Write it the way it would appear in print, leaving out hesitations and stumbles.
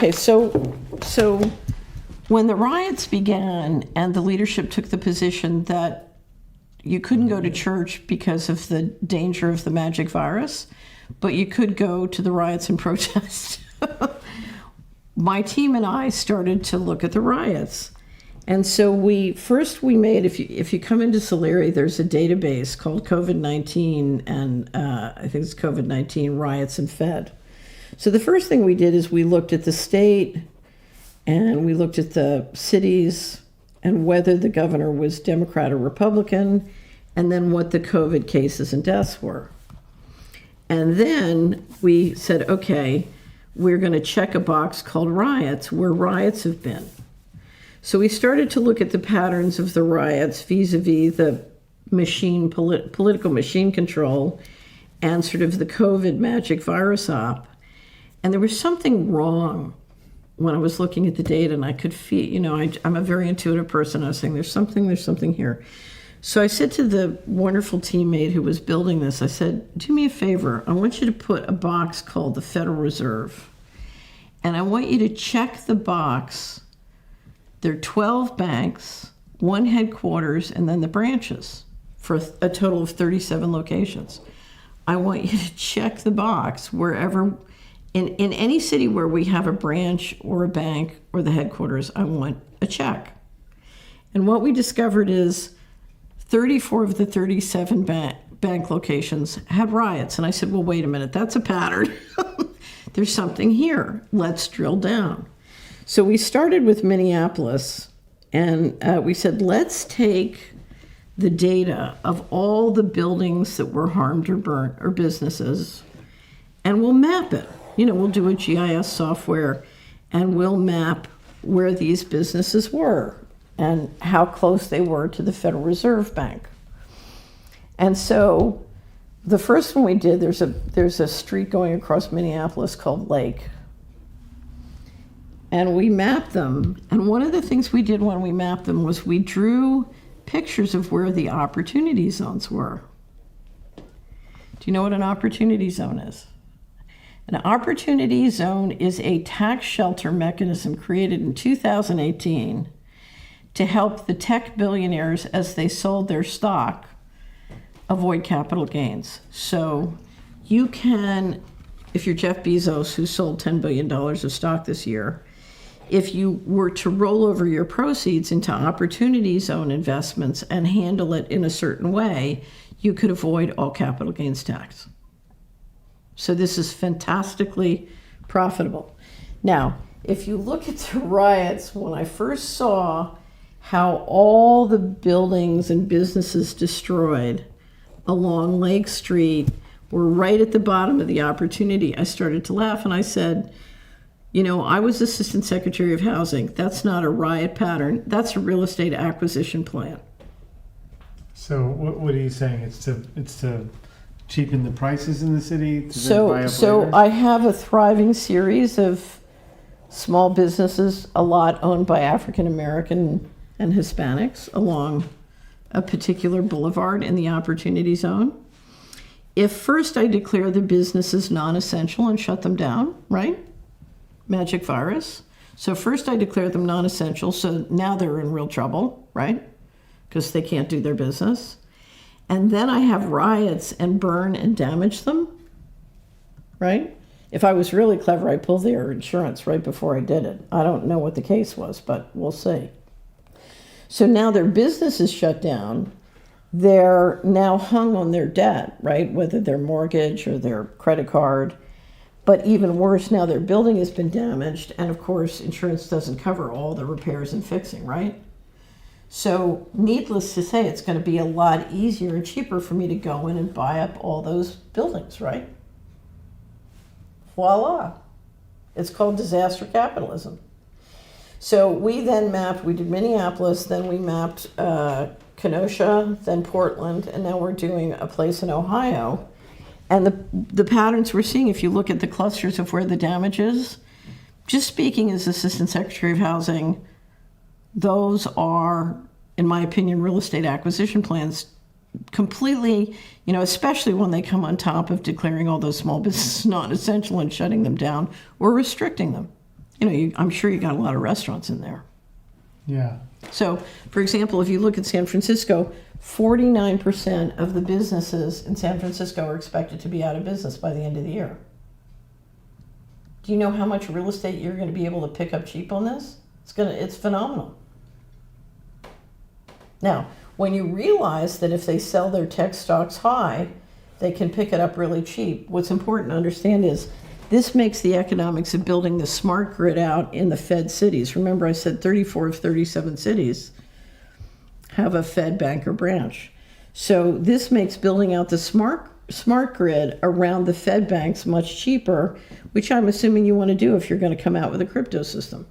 Okay, so when the riots began and the leadership took the position that you couldn't go to church because of the danger of the magic virus, but you could go to the riots and protest, my team and I started to look at the riots. And so we made, if you come into Solari, there's a database called COVID-19, and I think it's COVID-19 Riots and Fed. So the first thing we did is we looked at the state and we looked at the cities and whether the governor was Democrat or Republican, and then what the COVID cases and deaths were. And then we said, okay, we're going to check a box called riots, where riots have been. So we started to look at the patterns of the riots vis-a-vis the political machine control and sort of the COVID magic virus op. And there was something wrong when I was looking at the data, and I could feel, I'm a very intuitive person. I was saying, there's something here. So I said to the wonderful teammate who was building this, I said, do me a favor. I want you to put a box called the Federal Reserve. And I want you to check the box. There are 12 banks, one headquarters, and then the branches for a total of 37 locations. I want you to check the box wherever, in any city where we have a branch or a bank or the headquarters, I want a check. And what we discovered is 34 of the 37 bank locations had riots. And I said, well, wait a minute, that's a pattern. There's something here. Let's drill down. So we started with Minneapolis, and we said, let's take the data of all the buildings that were harmed or burnt or businesses, and we'll map it. We'll do a GIS software, and we'll map where these businesses were and how close they were to the Federal Reserve Bank. And so the first one we did, there's a street going across Minneapolis called Lake. And we mapped them. And one of the things we did when we mapped them was we drew pictures of where the opportunity zones were. Do you know what an opportunity zone is? An opportunity zone is a tax shelter mechanism created in 2018 to help the tech billionaires, as they sold their stock, avoid capital gains. So you can, if you're Jeff Bezos, who sold $10 billion of stock this year, if you were to roll over your proceeds into opportunity zone investments and handle it in a certain way, you could avoid all capital gains tax. So this is fantastically profitable. Now, if you look at the riots, when I first saw how all the buildings and businesses destroyed along Lake Street were right at the bottom of the opportunity, I started to laugh, and I said, I was Assistant Secretary of Housing. That's not a riot pattern. That's a real estate acquisition plan. So what are you saying? It's to cheapen the prices in the city? So I have a thriving series of small businesses, a lot owned by African American and Hispanics along a particular boulevard in the Opportunity Zone. If first I declare the business as non-essential and shut them down, right? Magic virus. So first I declare them non-essential, so now they're in real trouble, right? Because they can't do their business. And then I have riots and burn and damage them, right? If I was really clever, I'd pull their insurance right before I did it. I don't know what the case was, but we'll see. So now their business is shut down. They're now hung on their debt, right? Whether their mortgage or their credit card. But even worse, now their building has been damaged. And of course, insurance doesn't cover all the repairs and fixing, right? So needless to say, it's going to be a lot easier and cheaper for me to go in and buy up all those buildings, right? Voila. It's called disaster capitalism. So we did Minneapolis, then we mapped Kenosha, then Portland, and now we're doing a place in Ohio. And the patterns we're seeing, if you look at the clusters of where the damage is, just speaking as Assistant Secretary of Housing, those are, in my opinion, real estate acquisition plans completely, especially when they come on top of declaring all those small businesses non-essential and shutting them down or restricting them. I'm sure you got a lot of restaurants in there. Yeah. So, for example, if you look at San Francisco, 49% of the businesses in San Francisco are expected to be out of business by the end of the year. Do you know how much real estate you're going to be able to pick up cheap on this? It's phenomenal. Now, when you realize that if they sell their tech stocks high, they can pick it up really cheap, what's important to understand is this makes the economics of building the smart grid out in the Fed cities. Remember, I said 34 of 37 cities have a Fed bank or branch. So this makes building out the smart grid around the Fed banks much cheaper, which I'm assuming you want to do if you're going to come out with a crypto system.